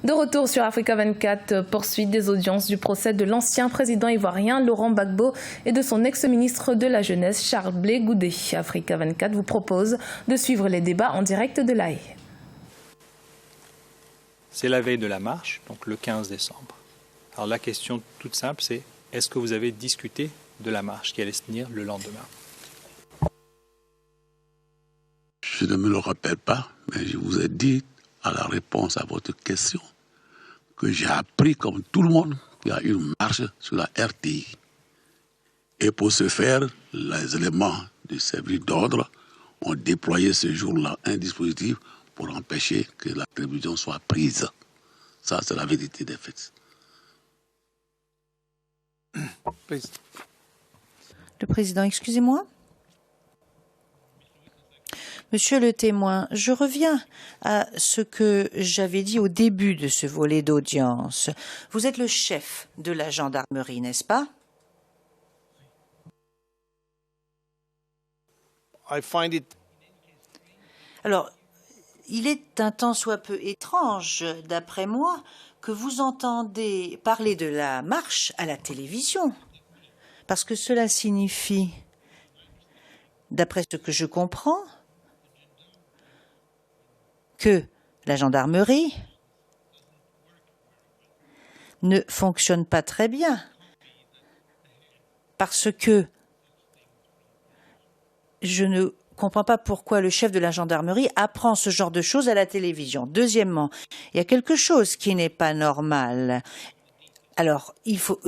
De retour sur Africa 24, poursuite des audiences du procès de l'ancien président ivoirien Laurent Gbagbo et de son ex-ministre de la Jeunesse Charles Blé Goudé. Africa 24 vous propose de suivre les débats en direct de La Haye. C'est la veille de la marche, donc le 15 décembre. Alors la question toute simple, c'est est-ce que vous avez discuté de la marche qui allait se tenir le lendemain? Je ne me le rappelle pas, mais je vous ai dit à la réponse à votre question que j'ai appris comme tout le monde qu'il y a une marche sur la RTI. Et pour ce faire, les éléments du service d'ordre ont déployé ce jour-là un dispositif pour empêcher que la télévision soit prise. Ça, c'est la vérité des faits. Le président, excusez-moi. Monsieur le témoin, je reviens à ce que j'avais dit au début de ce volet d'audience. Vous êtes le chef de la gendarmerie, n'est-ce pas? Alors, il est un tant soit peu étrange, d'après moi, que vous entendez parler de la marche à la télévision. Parce que cela signifie, d'après ce que je comprends, que la gendarmerie ne fonctionne pas très bien. Parce que je ne comprends pas pourquoi le chef de la gendarmerie apprend ce genre de choses à la télévision. Deuxièmement, il y a quelque chose qui n'est pas normal. Alors, il faut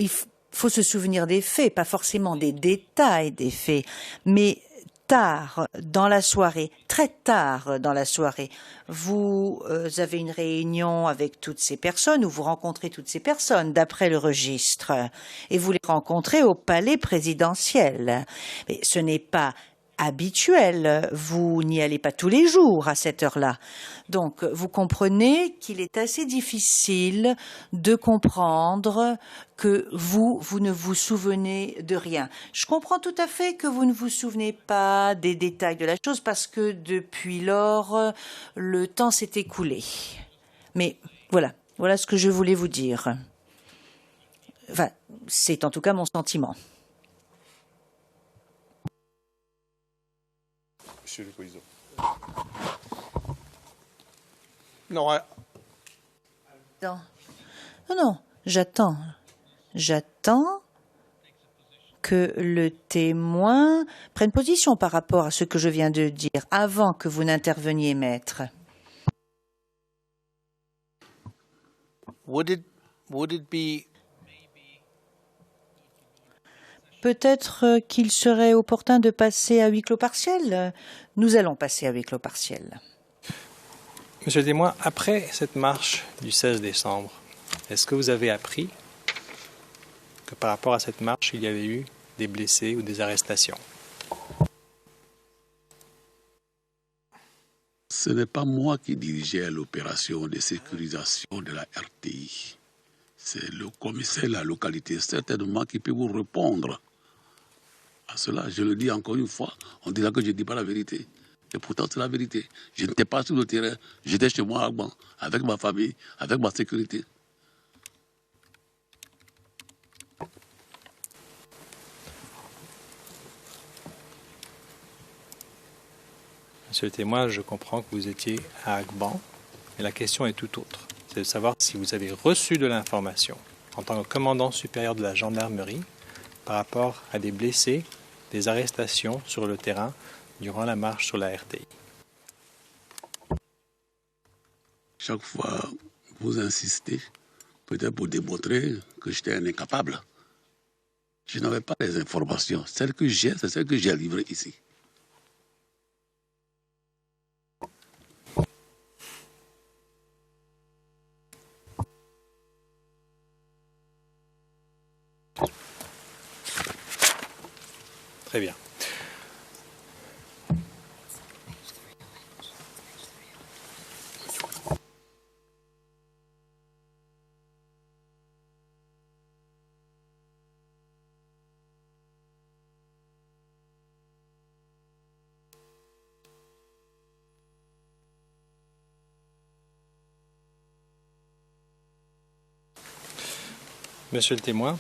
se souvenir des faits, pas forcément des détails des faits, mais tard dans la soirée, très tard dans la soirée, vous avez une réunion avec toutes ces personnes ou vous rencontrez toutes ces personnes d'après le registre et vous les rencontrez au palais présidentiel. Mais ce n'est pas habituel, vous n'y allez pas tous les jours à cette heure-là. Donc, vous comprenez qu'il est assez difficile de comprendre que vous ne vous souvenez de rien. Je comprends tout à fait que vous ne vous souvenez pas des détails de la chose parce que depuis lors, le temps s'est écoulé. Mais voilà ce que je voulais vous dire. Enfin, c'est en tout cas mon sentiment. Monsieur le président. Non, j'attends. J'attends que le témoin prenne position par rapport à ce que je viens de dire avant que vous n'interveniez, maître. Peut-être qu'il serait opportun de passer à huis clos partiel. Nous allons passer à huis clos partiel. Monsieur le témoin, après cette marche du 16 décembre, est-ce que vous avez appris que par rapport à cette marche, il y avait eu des blessés ou des arrestations? Ce n'est pas moi qui dirigeais l'opération de sécurisation de la RTI. C'est le commissaire de la localité, certainement, qui peut vous répondre à cela. Je le dis encore une fois, on dira que je ne dis pas la vérité. Et pourtant, c'est la vérité. Je n'étais pas sur le terrain, j'étais chez moi à Agban, avec ma famille, avec ma sécurité. Monsieur le témoin, je comprends que vous étiez à Agban, mais la question est tout autre. C'est de savoir si vous avez reçu de l'information en tant que commandant supérieur de la gendarmerie par rapport à des blessés, des arrestations sur le terrain durant la marche sur la RTI. Chaque fois, vous insistez, peut-être pour démontrer que j'étais un incapable. Je n'avais pas les informations. Celles que j'ai, c'est celles que j'ai livrées ici. Très bien. Monsieur le témoin,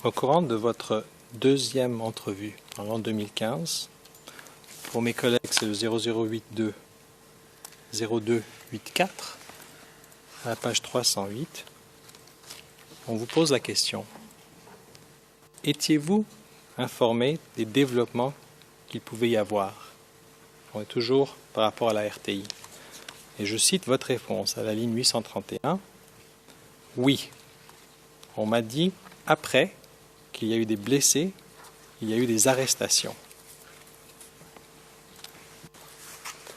au courant de votre deuxième entrevue en l'an 2015, pour mes collègues, c'est le 0082 0284, à la page 308, on vous pose la question. Étiez-vous informé des développements qu'il pouvait y avoir? On est toujours par rapport à la RTI. Et je cite votre réponse à la ligne 831. Oui, on m'a dit après qu'il y a eu des blessés, il y a eu des arrestations.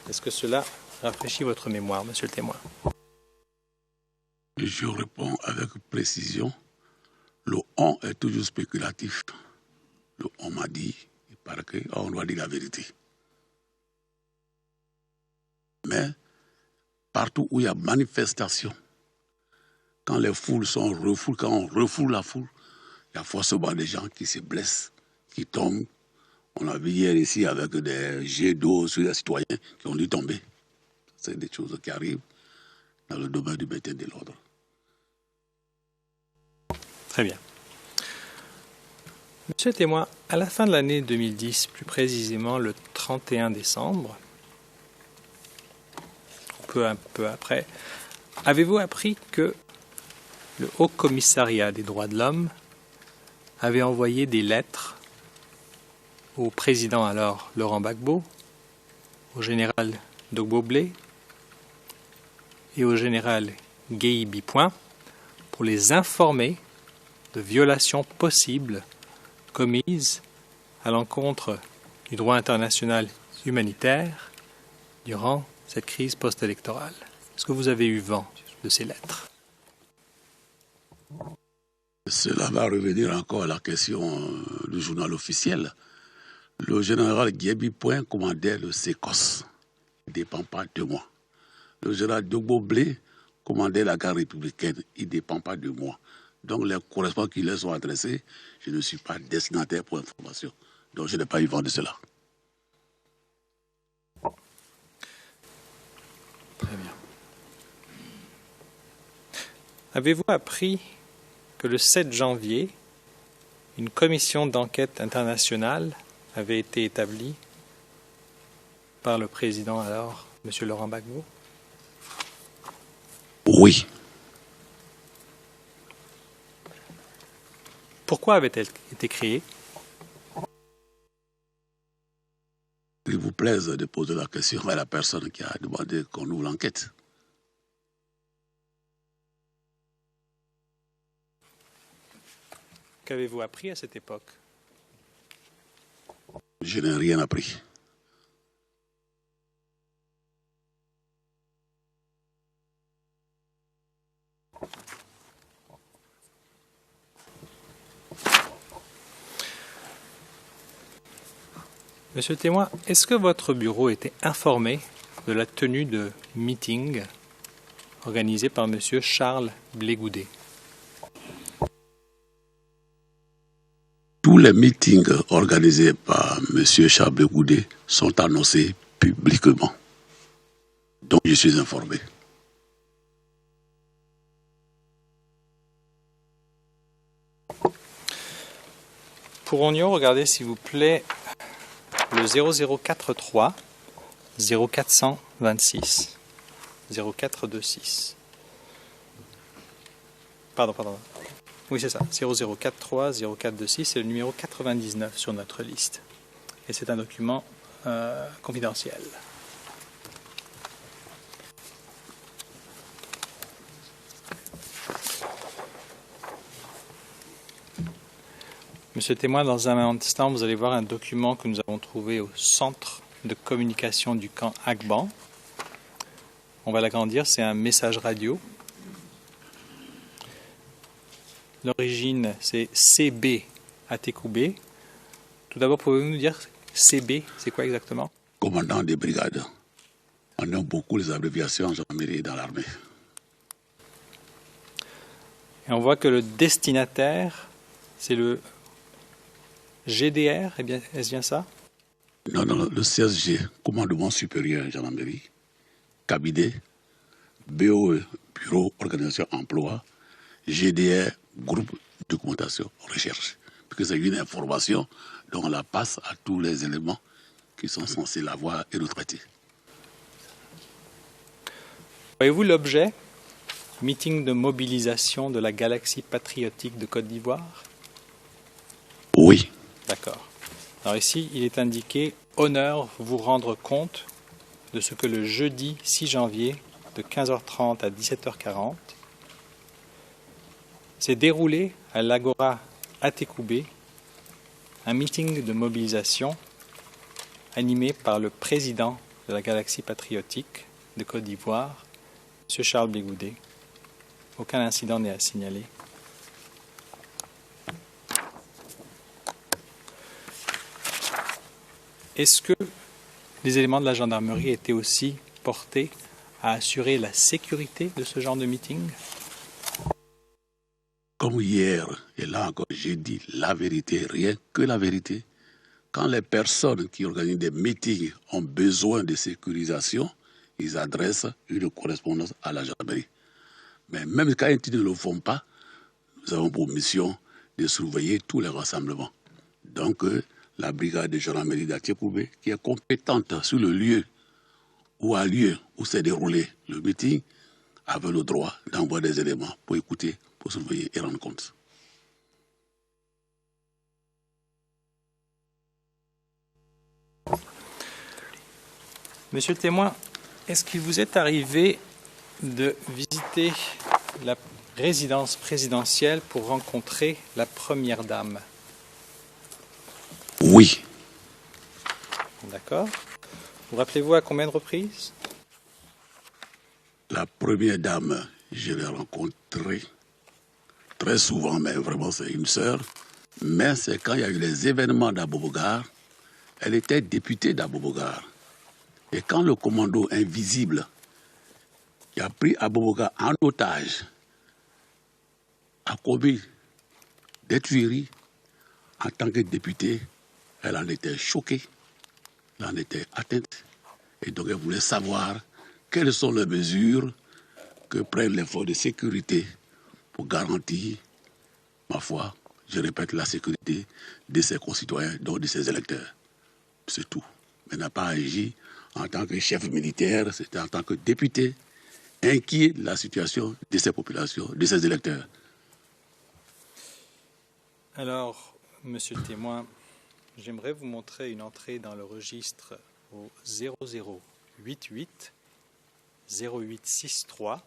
Est-ce que cela rafraîchit votre mémoire, monsieur le témoin? Je réponds avec précision. Le on est toujours spéculatif. Le on m'a dit, il paraît qu'on doit dire la vérité. Mais partout où il y a manifestation, quand les foules sont refoulées, quand on refoule la foule, il y a forcément des gens qui se blessent, qui tombent. On a vu hier ici avec des jets d'eau sur les citoyens qui ont dû tomber. C'est des choses qui arrivent dans le domaine du maintien de l'ordre. Très bien. Monsieur le témoin, à la fin de l'année 2010, plus précisément le 31 décembre, un peu après, avez-vous appris que le Haut Commissariat des droits de l'homme avait envoyé des lettres au président alors Laurent Gbagbo, au général Dogbo Blé et au général Guèye Bipoin pour les informer de violations possibles commises à l'encontre du droit international humanitaire durant cette crise post-électorale. Est-ce que vous avez eu vent de ces lettres? Cela va revenir encore à la question du journal officiel. Le général Guèye Bipoin commandait le SECOS. Il ne dépend pas de moi. Le général Dogbo Blé commandait la garde républicaine. Il ne dépend pas de moi. Donc les correspondants qui leur sont adressés, je ne suis pas destinataire pour information. Donc je n'ai pas eu vent de cela. Très bien. Avez-vous appris que le 7 janvier, une commission d'enquête internationale avait été établie par le président alors, M. Laurent Gbagbo? Oui. Pourquoi avait-elle été créée? Il vous plaise de poser la question à la personne qui a demandé qu'on ouvre l'enquête. Qu'avez-vous appris à cette époque? Je n'ai rien appris. Monsieur le témoin, est-ce que votre bureau était informé de la tenue de meeting organisé par M. Charles Blé Goudet? Tous les meetings organisés par M. Charles Blé Goudet sont annoncés publiquement. Donc je suis informé. Pourrions-nous regarder, s'il vous plaît, le 0043 0426 0426. Pardon. Oui, c'est ça. 0043 0426, c'est le numéro 99 sur notre liste. Et c'est un document confidentiel. Monsieur le témoin, dans un instant, vous allez voir un document que nous avons trouvé au centre de communication du camp Agban. On va l'agrandir, c'est un message radio. L'origine, c'est CB Atekoubé. Tout d'abord, pouvez-vous nous dire CB, c'est quoi exactement? Commandant des brigades. On aime beaucoup les abréviations en gendarmerie et dans l'armée. Et on voit que le destinataire, c'est le GDR, est-ce bien ça? Non, le CSG, Commandement supérieur gendarmerie, cabinet, BOE, Bureau Organisation Emploi, GDR, groupe documentation recherche. Parce que c'est une information dont on la passe à tous les éléments qui sont censés la voir et le traiter. Voyez-vous l'objet? Meeting de mobilisation de la Galaxie patriotique de Côte d'Ivoire? Oui. D'accord. Alors ici, il est indiqué « Honneur vous rendre compte de ce que le jeudi 6 janvier de 15h30 à 17h40 s'est déroulé à l'Agora Atekoubé, un meeting de mobilisation animé par le président de la Galaxie patriotique de Côte d'Ivoire, M. Charles-Blé Goudé. Aucun incident n'est à signaler. Est-ce que les éléments de la gendarmerie étaient aussi portés à assurer la sécurité de ce genre de meeting? Comme hier, et là encore, j'ai dit la vérité, rien que la vérité. Quand les personnes qui organisent des meetings ont besoin de sécurisation, ils adressent une correspondance à la gendarmerie. Mais même quand ils ne le font pas, nous avons pour mission de surveiller tous les rassemblements. Donc, la brigade de gendarmerie d'Atekoubé, qui est compétente sur le lieu où s'est déroulé le meeting, avait le droit d'envoyer des éléments pour écouter, pour surveiller et rendre compte. Monsieur le témoin, est-ce qu'il vous est arrivé de visiter la résidence présidentielle pour rencontrer la première dame? Oui. D'accord. Vous rappelez-vous à combien de reprises? La première dame, je l'ai rencontrée très souvent, mais vraiment c'est une sœur. Mais c'est quand il y a eu les événements d'Abobogar, elle était députée d'Abobogar. Et quand le commando invisible qui a pris Abobogar en otage a commis des tueries, en tant que députée, elle en était choquée, elle en était atteinte. Et donc elle voulait savoir quelles sont les mesures que prennent les forces de sécurité pour garantir, ma foi, je répète, la sécurité de ses concitoyens, donc de ses électeurs. C'est tout. Elle n'a pas agi en tant que chef militaire, c'était en tant que député, inquiet de la situation de ses populations, de ses électeurs. Alors, monsieur le témoin, j'aimerais vous montrer une entrée dans le registre au 0088 0863,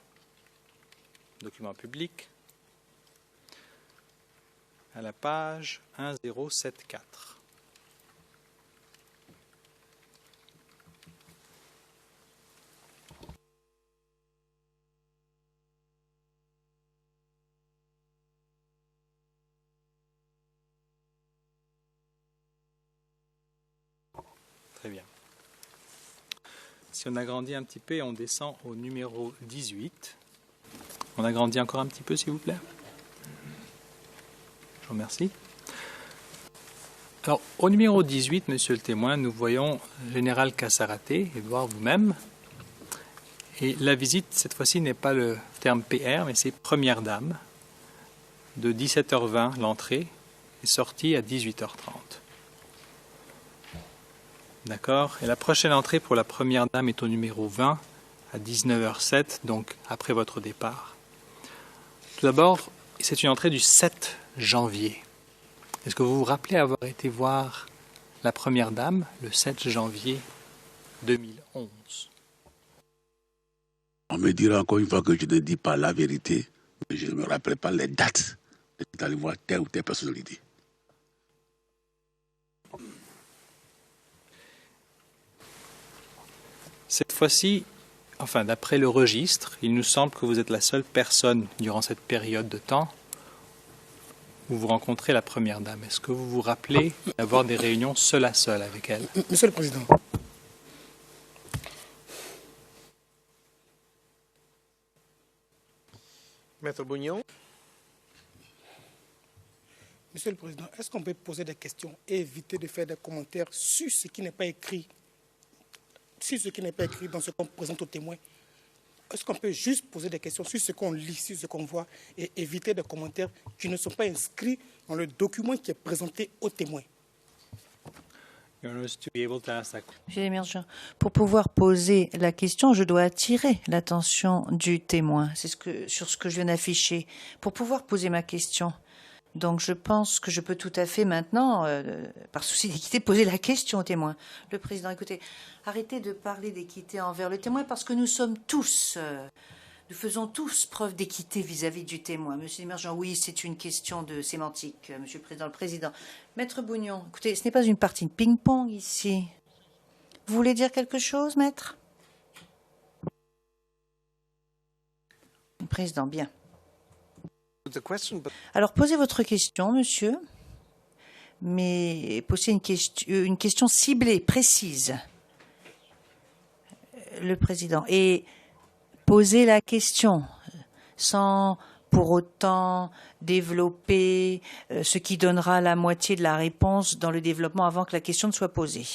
document public, à la page 1074. Très bien. Si on agrandit un petit peu et on descend au numéro 18. On agrandit encore un petit peu, s'il vous plaît. Je vous remercie. Alors, au numéro 18, monsieur le témoin, nous voyons Général Kassaraté, Édouard vous-même. Et la visite, cette fois-ci, n'est pas le terme PR, mais c'est Première Dame. De 17h20, l'entrée est sortie à 18h30. D'accord. Et la prochaine entrée pour la Première Dame est au numéro 20, à 19h07, donc après votre départ. Tout d'abord, c'est une entrée du 7 janvier. Est-ce que vous vous rappelez avoir été voir la Première Dame le 7 janvier 2011? On me dira encore une fois que je ne dis pas la vérité, mais je ne me rappelle pas les dates d'aller voir telle ou telle personnalité. Cette fois-ci, enfin d'après le registre, il nous semble que vous êtes la seule personne durant cette période de temps où vous rencontrez la Première Dame. Est-ce que vous vous rappelez d'avoir des réunions seul à seul avec elle? Monsieur le Président. Maître Bougnon. Monsieur le Président, est-ce qu'on peut poser des questions et éviter de faire des commentaires sur ce qui n'est pas écrit, sur ce qui n'est pas écrit dans ce qu'on présente aux témoins? est-ce qu'on peut juste poser des questions sur ce qu'on lit, sur ce qu'on voit, et éviter des commentaires qui ne sont pas inscrits dans le document qui est présenté aux témoins? Monsieur Emergent, pour pouvoir poser la question, je dois attirer l'attention du témoin. C'est sur ce que je viens d'afficher. Pour pouvoir poser ma question. Donc je pense que je peux tout à fait maintenant, par souci d'équité, poser la question au témoin. Le président, écoutez, arrêtez de parler d'équité envers le témoin parce que nous sommes tous, nous faisons tous preuve d'équité vis-à-vis du témoin. Monsieur Emergent, oui, c'est une question de sémantique, Monsieur le Président. Maître Bougnon, écoutez, ce n'est pas une partie de ping-pong ici. Vous voulez dire quelque chose, maître? Le président, bien. Alors, posez votre question, monsieur, mais posez une question ciblée, précise. Le président. Et posez la question sans pour autant développer ce qui donnera la moitié de la réponse dans le développement avant que la question ne soit posée.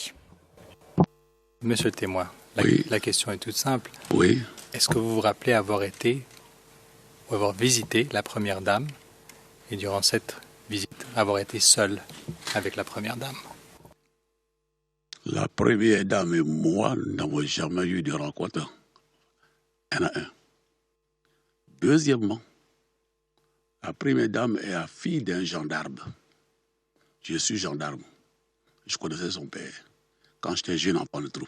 Monsieur le témoin, la question est toute simple. Oui. Est-ce que vous vous rappelez avoir été ou avoir visité la Première Dame et durant cette visite, avoir été seul avec la Première Dame? La Première Dame et moi n'avons jamais eu de rencontre. Un à un. Deuxièmement, la Première Dame est la fille d'un gendarme. Je suis gendarme. Je connaissais son père quand j'étais jeune enfant de troupe.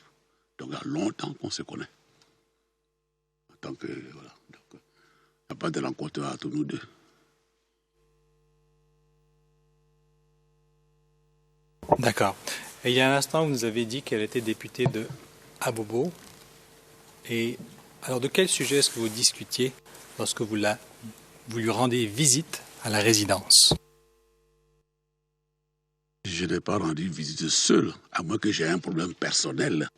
Donc il y a longtemps qu'on se connaît. En tant que, voilà. Il n'y a pas de rencontre entre nous deux. D'accord. Et il y a un instant, vous nous avez dit qu'elle était députée de Abobo. Et alors, de quel sujet est-ce que vous discutiez lorsque vous lui rendez visite à la résidence? Je n'ai pas rendu visite seul, à moins que j'ai un problème personnel.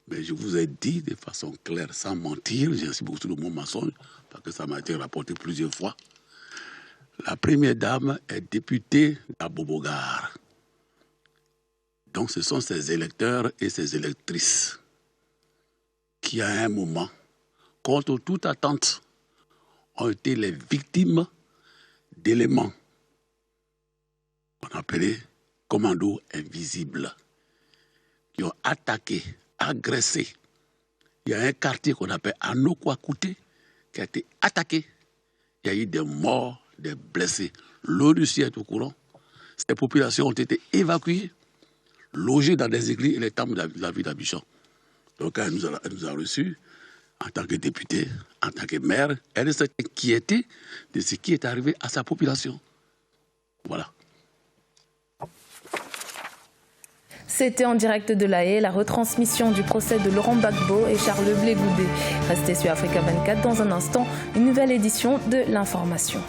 Mais je vous ai dit de façon claire, sans mentir, j'insiste beaucoup sur le mot mensonge, parce que ça m'a été rapporté plusieurs fois. La Première Dame est députée d'Abobogar. Donc ce sont ses électeurs et ses électrices qui, à un moment, contre toute attente, ont été les victimes d'éléments qu'on appelait commandos invisibles, qui ont attaqué, agressé. Il y a un quartier qu'on appelle Anokwa-Kouté qui a été attaqué. Il y a eu des morts, des blessés. L'ONU est au courant. Ces populations ont été évacuées, logées dans des églises et les temples de la ville d'Abidjan. Donc elle nous a reçus en tant que députée, en tant que maire. Elle s'est inquiétée de ce qui est arrivé à sa population. Voilà. C'était en direct de La Haye, la retransmission du procès de Laurent Gbagbo et Charles Blé Goudé. Restez sur Africa 24 dans un instant, une nouvelle édition de l'information.